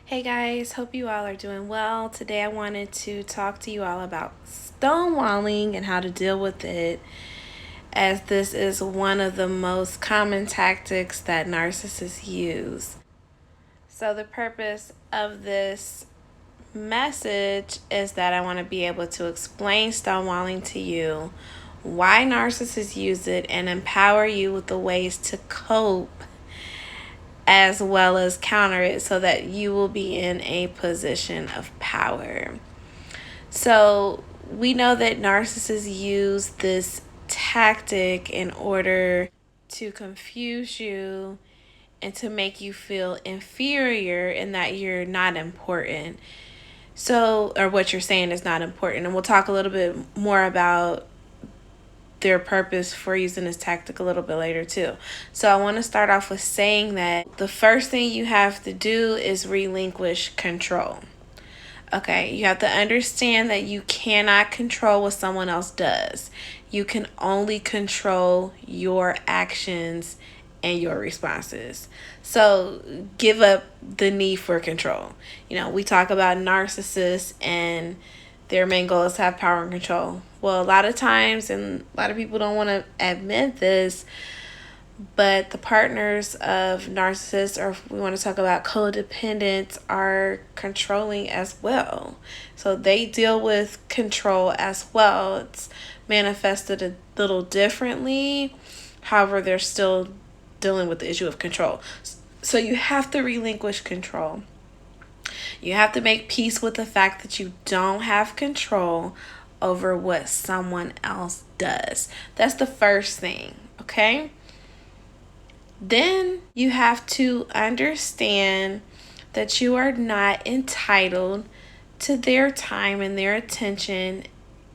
Hey guys, hope you all are doing well. Today I wanted to talk to you all about stonewalling and how to deal with it, as this is one of the most common tactics that narcissists use. So, the purpose of this message is that I want to be able to explain stonewalling to you, why narcissists use it, and empower you with the ways to cope as well as counter it so that you will be in a position of power. So, we know that narcissists use this tactic in order to confuse you and to make you feel inferior and that you're not important. So, or what you're saying is not important. And we'll talk a little bit more about their purpose for using this tactic a little bit later too. So I want to start off with saying that the first thing you have to do is relinquish control. Okay, you have to understand that you cannot control what someone else does. You can only control your actions and your responses. So give up the need for control. We talk about narcissists and their main goal is to have power and control. Well, a lot of times, and a lot of people don't want to admit this, but the partners of narcissists, or if we want to talk about codependents, are controlling as well. So they deal with control as well. It's manifested a little differently. However, they're still dealing with the issue of control. So you have to relinquish control. You have to make peace with the fact that you don't have control over what someone else does. That's the first thing, okay? Then you have to understand that you are not entitled to their time and their attention,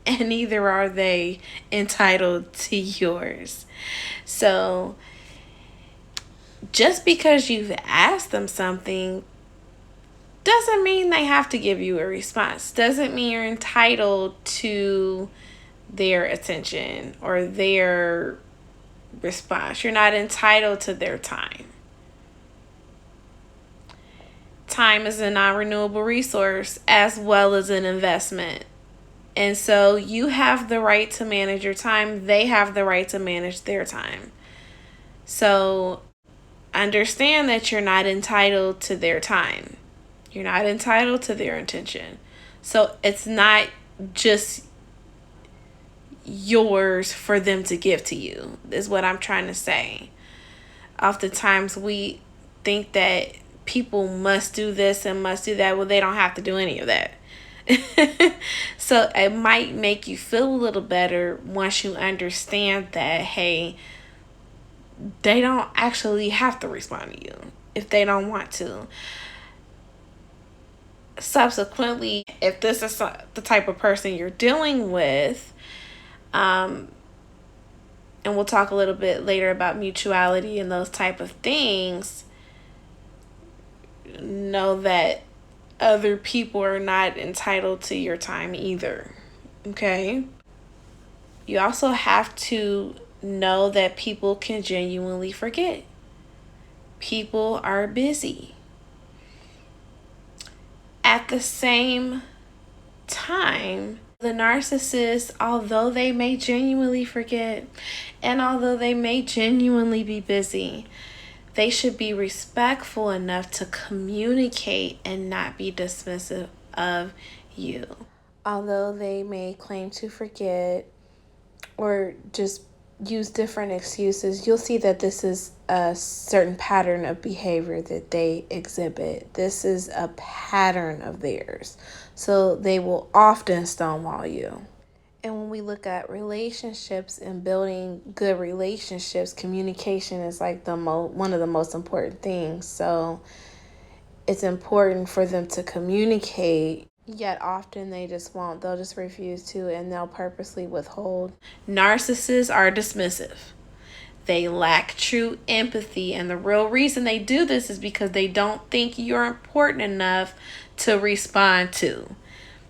and neither are they entitled to yours. So just because you've asked them something doesn't mean they have to give you a response. Doesn't mean you're entitled to their attention or their response. You're not entitled to their time. Time is a non-renewable resource as well as an investment. And so you have the right to manage your time. They have the right to manage their time. So understand that you're not entitled to their time. You're not entitled to their attention. So it's not just yours for them to give to you, is what I'm trying to say. Oftentimes we think that people must do this and must do that. Well, they don't have to do any of that. So it might make you feel a little better once you understand that, hey, they don't actually have to respond to you if they don't want to. Subsequently, if this is the type of person you're dealing with, and we'll talk a little bit later about mutuality and those type of things, know that other people are not entitled to your time either. Okay? You also have to know that people can genuinely forget. People are busy. At the same time, the narcissist, although they may genuinely forget and although they may genuinely be busy, they should be respectful enough to communicate and not be dismissive of you. Although they may claim to forget or just use different excuses, you'll see that this is a certain pattern of behavior that they exhibit. This is a pattern of theirs. So they will often stonewall you. And when we look at relationships and building good relationships, communication is like one of the most important things. So it's important for them to communicate, yet often they just won't. They'll just refuse to, and they'll purposely withhold. Narcissists are dismissive. They lack true empathy, and the real reason they do this is because they don't think you're important enough to respond to.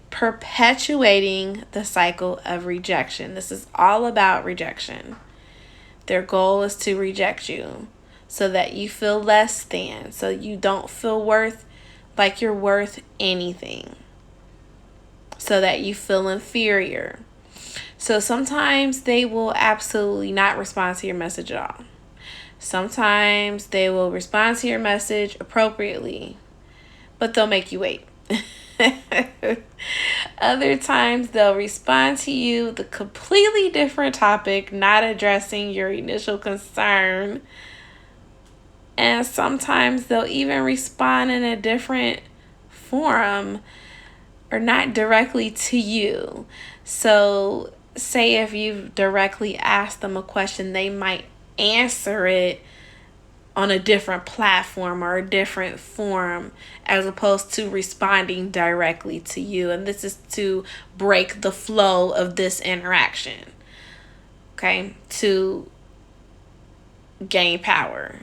Perpetuating the cycle of rejection. This is all about rejection. Their goal is to reject you so that you feel less than, so you don't feel worth like you're worth anything, so that you feel inferior. So sometimes they will absolutely not respond to your message at all. Sometimes they will respond to your message appropriately, but they'll make you wait. Other times they'll respond to you with a completely different topic, not addressing your initial concern. And sometimes they'll even respond in a different forum or not directly to you. So say if you directly ask them a question, they might answer it on a different platform or a different forum as opposed to responding directly to you. And this is to break the flow of this interaction, okay, to gain power.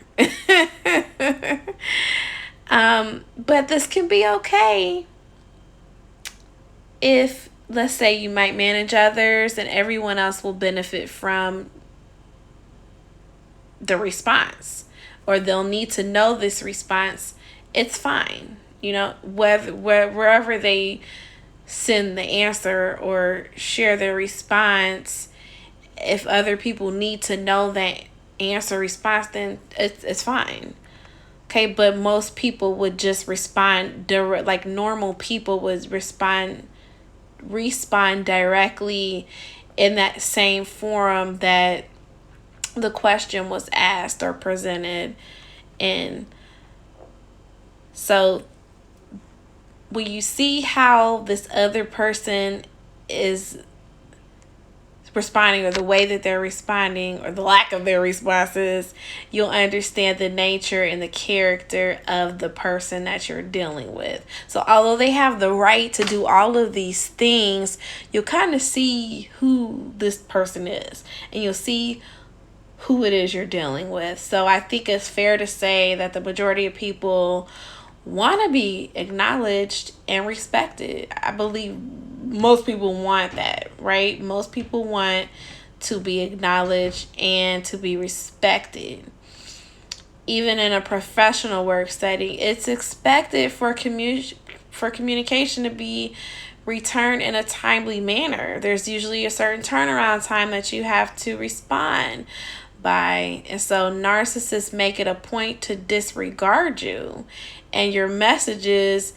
But this can be okay if, let's say, you might manage others and everyone else will benefit from the response, or they'll need to know this response. It's fine, wherever they send the answer or share their response. If other people need to know that answer response, then it's fine. Okay, but most people would just respond direct, like normal people would respond directly in that same forum that the question was asked or presented in. So when you see how this other person is responding, or the way that they're responding, or the lack of their responses, you'll understand the nature and the character of the person that you're dealing with. So although they have the right to do all of these things, you'll kind of see who this person is, and you'll see who it is you're dealing with. So I think it's fair to say that the majority of people want to be acknowledged and respected. I believe most people want that, right? Most people want to be acknowledged and to be respected. Even in a professional work setting, it's expected for communication to be returned in a timely manner. There's usually a certain turnaround time that you have to respond by. And so narcissists make it a point to disregard you and your messages,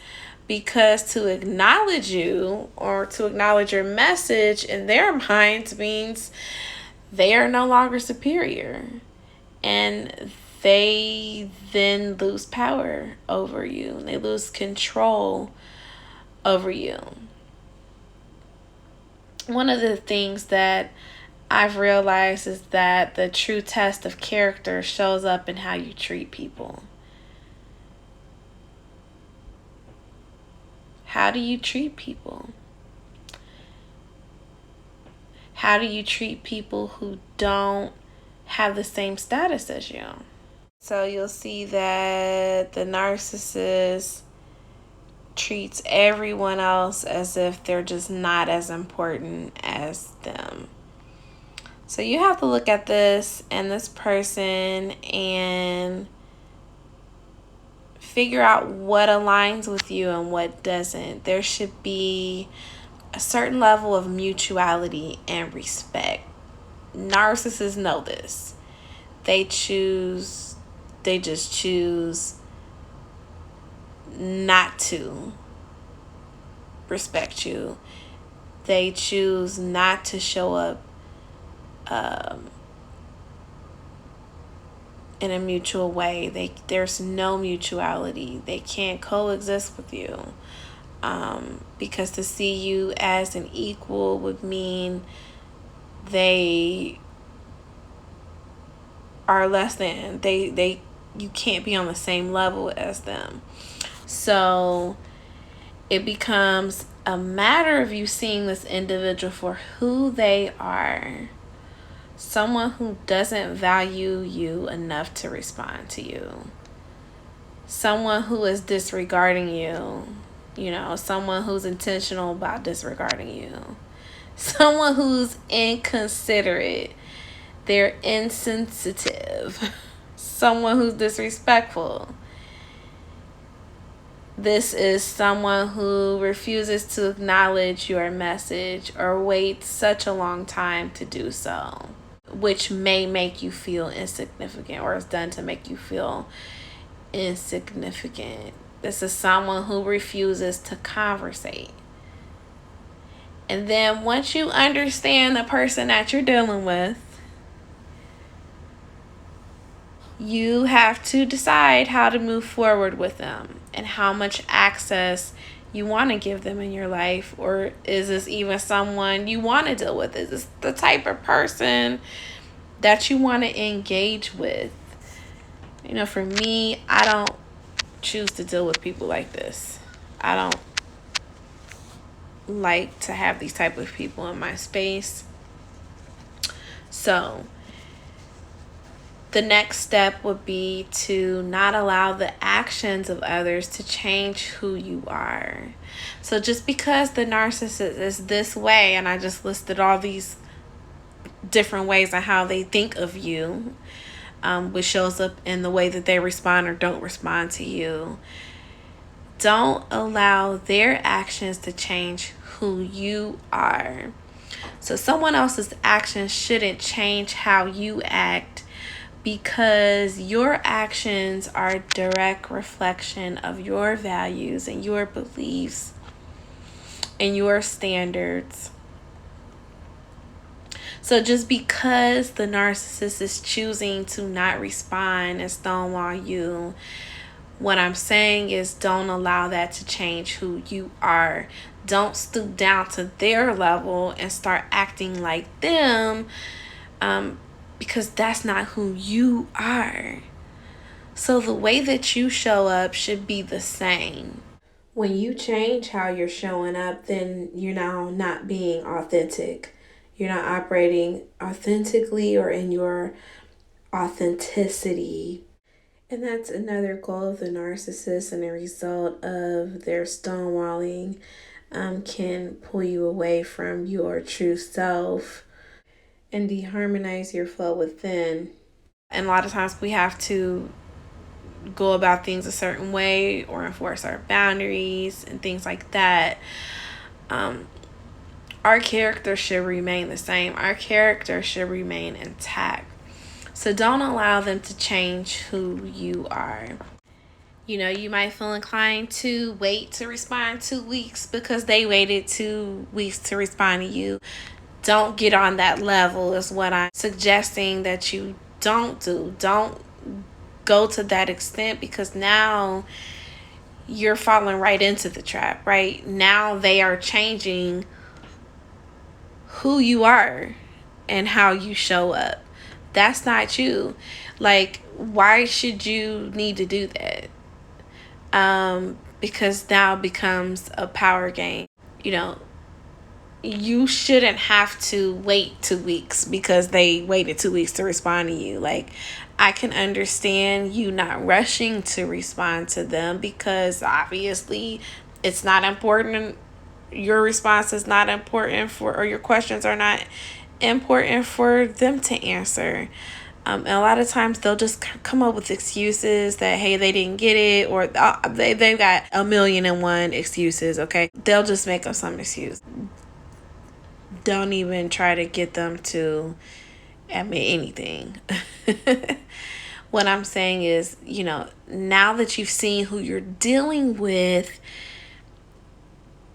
because to acknowledge you or to acknowledge your message in their minds means they are no longer superior, and they then lose power over you. They lose control over you. One of the things that I've realized is that the true test of character shows up in how you treat people. How do you treat people? How do you treat people who don't have the same status as you? So you'll see that the narcissist treats everyone else as if they're just not as important as them. So you have to look at this and this person and figure out what aligns with you and what doesn't. There should be a certain level of mutuality and respect. Narcissists know this. They just choose not to respect you. They choose not to show up in a mutual way. There's no mutuality. They can't coexist with you, because to see you as an equal would mean they are less than. You can't be on the same level as them. So it becomes a matter of you seeing this individual for who they are. Someone who doesn't value you enough to respond to you. Someone who is disregarding you. Someone who's intentional about disregarding you. Someone who's inconsiderate. They're insensitive. Someone who's disrespectful. This is someone who refuses to acknowledge your message or waits such a long time to do so, which may make you feel insignificant or is done to make you feel insignificant. This is someone who refuses to conversate. And then once you understand the person that you're dealing with, you have to decide how to move forward with them and how much access you want to give them in your life. Or is this even someone you want to deal with? Is this the type of person that you want to engage with? You know, for me, I don't choose to deal with people like this. I don't like to have these type of people in my space. So the next step would be to not allow the actions of others to change who you are. So just because the narcissist is this way, and I just listed all these different ways on how they think of you, which shows up in the way that they respond or don't respond to you, don't allow their actions to change who you are. So someone else's actions shouldn't change how you act, because your actions are a direct reflection of your values and your beliefs and your standards. So just because the narcissist is choosing to not respond and stonewall you, what I'm saying is don't allow that to change who you are. Don't stoop down to their level and start acting like them, because that's not who you are. So the way that you show up should be the same. When you change how you're showing up, then you're now not being authentic. You're not operating authentically or in your authenticity. And that's another goal of the narcissist, and a result of their stonewalling can pull you away from your true self and deharmonize your flow within. And a lot of times we have to go about things a certain way or enforce our boundaries and things like that. Our character should remain the same. Our character should remain intact. So don't allow them to change who you are. You know, you might feel inclined to wait to respond 2 weeks because they waited 2 weeks to respond to you. Don't get on that level is what I'm suggesting that you don't do. Don't go to that extent, because now you're falling right into the trap, right? Now they are changing who you are and how you show up. That's not you. Like, why should you need to do that? Because now it becomes a power game. You know, you shouldn't have to wait 2 weeks because they waited 2 weeks to respond to you. Like, I can understand you not rushing to respond to them, because obviously it's not important. Your response is not important for, or your questions are not important for them to answer. And a lot of times they'll just come up with excuses that, hey, they didn't get it, or they've got 1,000,001 excuses, okay? They'll just make up some excuse. Don't even try to get them to admit anything. What I'm saying is, you know, now that you've seen who you're dealing with,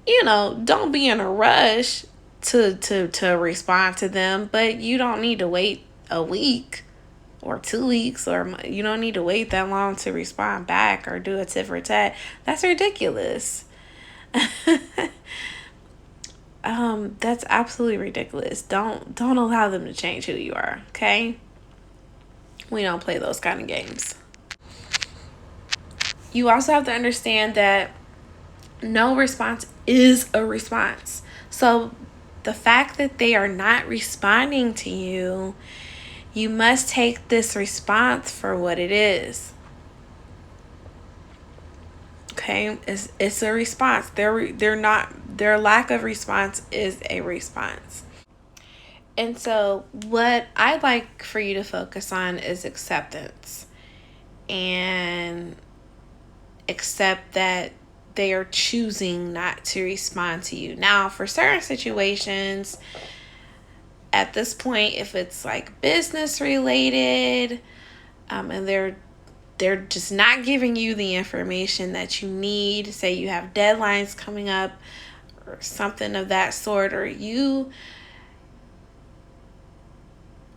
you know, don't be in a rush to respond to them, but you don't need to wait a week or 2 weeks, or you don't need to wait that long to respond back or do a tit for tat. That's ridiculous. That's absolutely ridiculous. Don't allow them to change who you are, okay? We don't play those kind of games. You also have to understand that no response is a response. So the fact that they are not responding to you, you must take this response for what it is. Okay, it's a response. They're not, their lack of response is a response. And so what I'd like for you to focus on is acceptance, and accept that they are choosing not to respond to you. Now, for certain situations, at this point, if it's like business related, and they're just not giving you the information that you need, say you have deadlines coming up or something of that sort, or you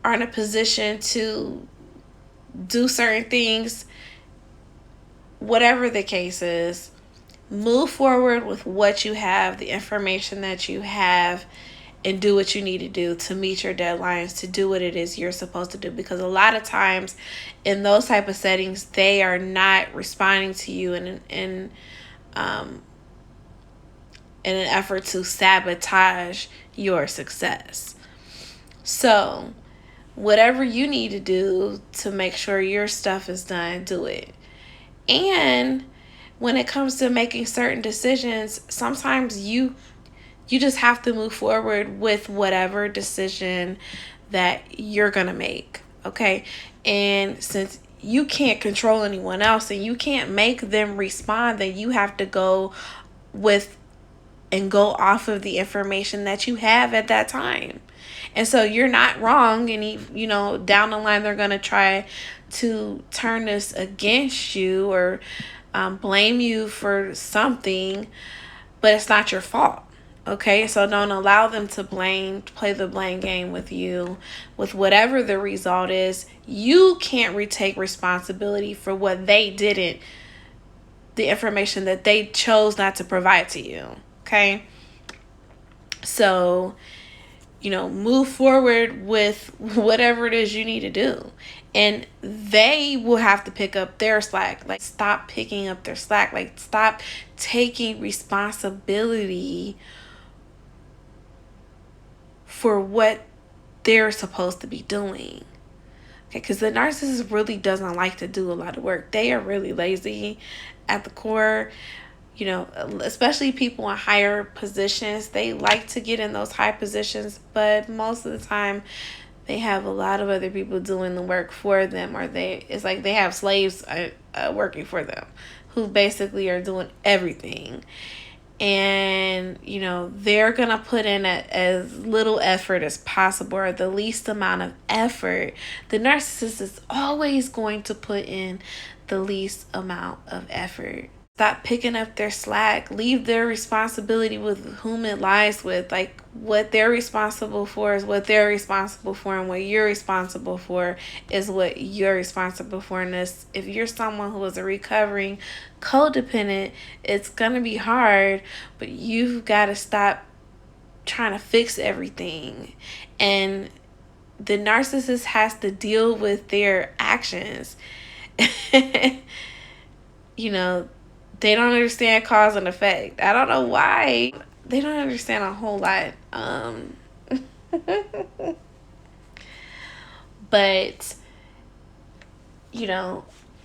are in a position to do certain things, whatever the case is, move forward with what you have, the information that you have, and do what you need to do to meet your deadlines, to do what it is you're supposed to do. Because a lot of times in those type of settings, they are not responding to you in an effort to sabotage your success. So whatever you need to do to make sure your stuff is done, do it. And when it comes to making certain decisions, sometimes you just have to move forward with whatever decision that you're going to make, okay? And since you can't control anyone else and you can't make them respond, then you have to go with and go off of the information that you have at that time. And so you're not wrong. And, down the line, they're going to try to turn this against you or blame you for something, but it's not your fault. Okay, so don't allow them to play the blame game with you, with whatever the result is. You can't retake responsibility for what they didn't, the information that they chose not to provide to you. Okay, so, move forward with whatever it is you need to do. And they will have to pick up their slack. Like, stop picking up their slack. Like, stop taking responsibility for what they're supposed to be doing. Okay, because the narcissist really doesn't like to do a lot of work. They are really lazy at the core. Especially people in higher positions, they like to get in those high positions, but most of the time they have a lot of other people doing the work for them, or it's like they have slaves working for them who basically are doing everything. And, they're going to put in as little effort as possible, or the least amount of effort. The narcissist is always going to put in the least amount of effort. Stop picking up their slack. Leave their responsibility with whom it lies with. Like, what they're responsible for is what they're responsible for, and what you're responsible for is what you're responsible for. And if you're someone who is a recovering codependent, it's going to be hard, but you've got to stop trying to fix everything. And the narcissist has to deal with their actions. They don't understand cause and effect. I don't know why. They don't understand a whole lot. But,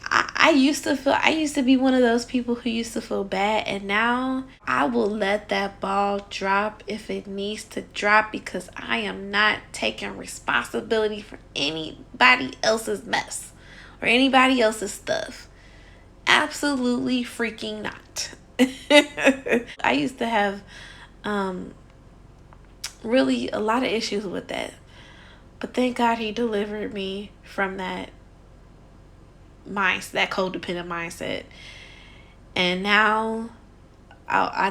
I used to be one of those people who used to feel bad, and now I will let that ball drop if it needs to drop, because I am not taking responsibility for anybody else's mess or anybody else's stuff. Absolutely freaking not. I used to have really a lot of issues with that, but thank God he delivered me from that codependent mindset. And now I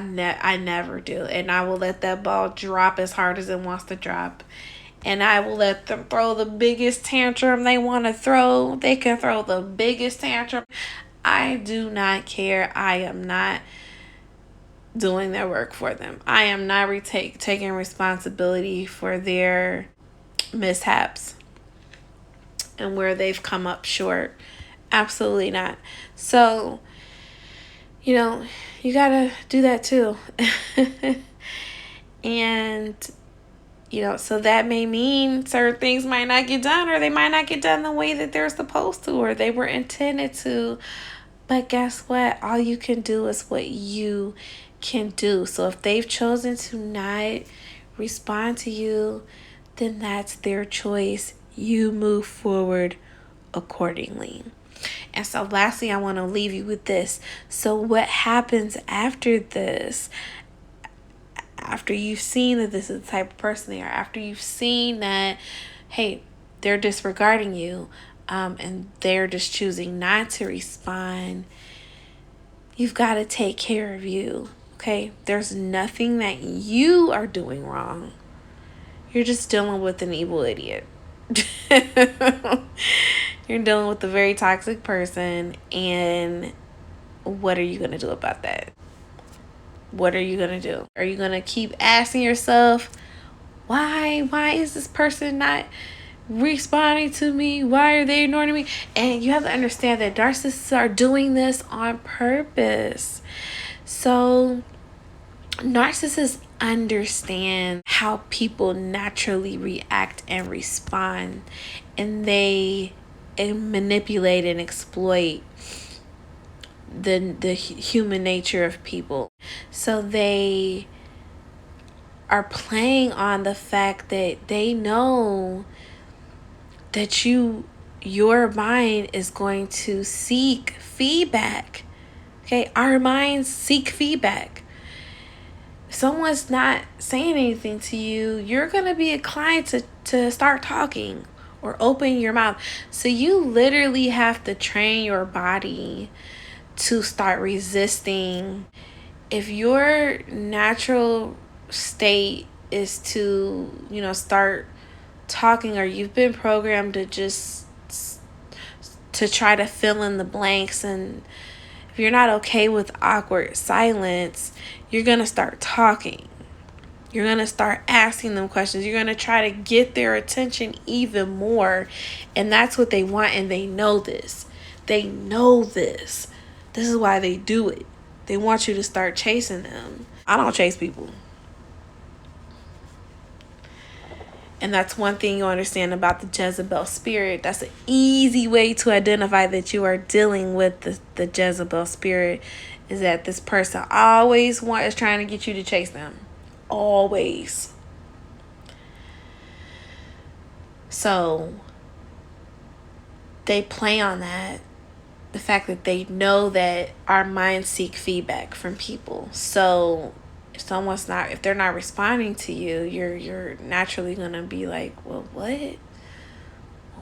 never do, and I will let that ball drop as hard as it wants to drop. And I will let them throw the biggest tantrum they want to throw. They can throw the biggest tantrum. I do not care. I am not doing their work for them. I am not taking responsibility for their mishaps and where they've come up short. Absolutely not. So, you got to do that too. And, so that may mean certain things might not get done, or they might not get done the way that they're supposed to, or they were intended to. But guess what? All you can do is what you can do. So if they've chosen to not respond to you, then that's their choice. You move forward accordingly. And so lastly, I want to leave you with this. So what happens after this? After you've seen that this is the type of person they are, after you've seen that, hey, they're disregarding you, and they're just choosing not to respond, you've got to take care of you. Okay? There's nothing that you are doing wrong. You're just dealing with an evil idiot. You're dealing with a very toxic person, and what are you going to do about that? What are you going to do? Are you going to keep asking yourself, why is this person not responding to me? Why are they ignoring me? And you have to understand that narcissists are doing this on purpose. So narcissists understand how people naturally react and respond, and they manipulate and exploit the human nature of people. So they are playing on the fact that they know that your mind is going to seek feedback. Okay, our minds seek feedback. If someone's not saying anything to you, you're going to be inclined to start talking or open your mouth. So you literally have to train your body to start resisting. If your natural state is to, start talking, or you've been programmed to try to fill in the blanks, and if you're not okay with awkward silence, you're going to start talking. You're going to start asking them questions. You're going to try to get their attention even more. And that's what they want. And they know this. They know this. This is why they do it. They want you to start chasing them. I don't chase people. And that's one thing you understand about the Jezebel spirit. That's an easy way to identify that you are dealing with the Jezebel spirit, is that this person always is trying to get you to chase them. Always. So they play on that. The fact that they know that our minds seek feedback from people. So if they're not responding to you, you're naturally gonna be like, well, what?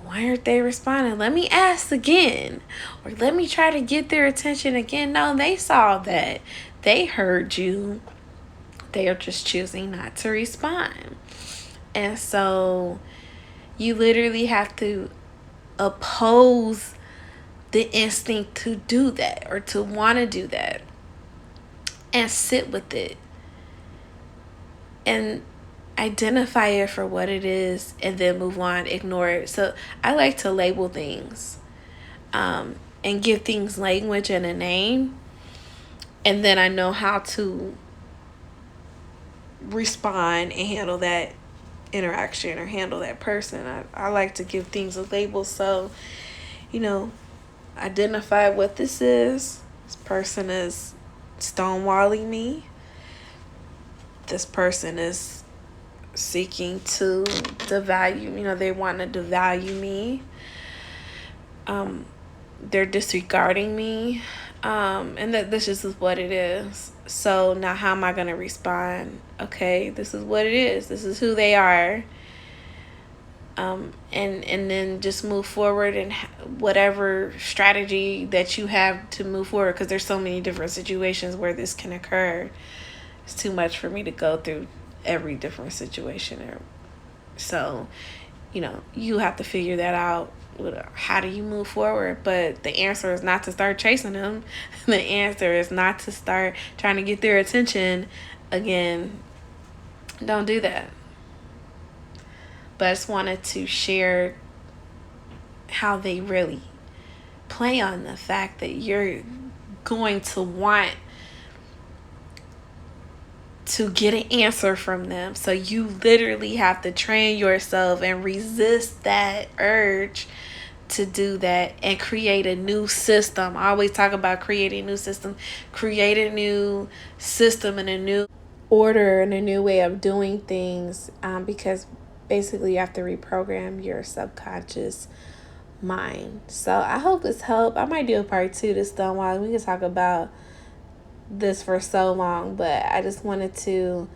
Why aren't they responding? Let me ask again, or let me try to get their attention again. No, they saw that. They heard you. They are just choosing not to respond. And so you literally have to oppose the instinct to do that, or to want to do that, and sit with it and identify it for what it is, and then move on, ignore it. So I like to label things, and give things language and a name, and then I know how to respond and handle that interaction or handle that person. I like to give things a label. So, identify what this is. This person is stonewalling me. This person is seeking to devalue, they want to devalue me. They're disregarding me. And that this is what it is. So now how am I going to respond? Okay, this is what it is. This is who they are. And then just move forward, and whatever strategy that you have to move forward, because there's so many different situations where this can occur. It's too much for me to go through every different situation. So, you have to figure that out. How do you move forward? But the answer is not to start chasing them. The answer is not to start trying to get their attention again. Don't do that. But I just wanted to share how they really play on the fact that you're going to want to get an answer from them. So you literally have to train yourself and resist that urge to do that, and create a new system. I always talk about creating a new system. Create a new system and a new order and a new way of doing things, because basically you have to reprogram your subconscious mind. So I hope this helped. I might do a part 2 to Stonewalling. We can talk about this for so long, but I just wanted to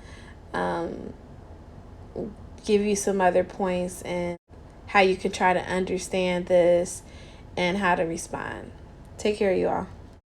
give you some other points and how you can try to understand this and how to respond. Take care, you all.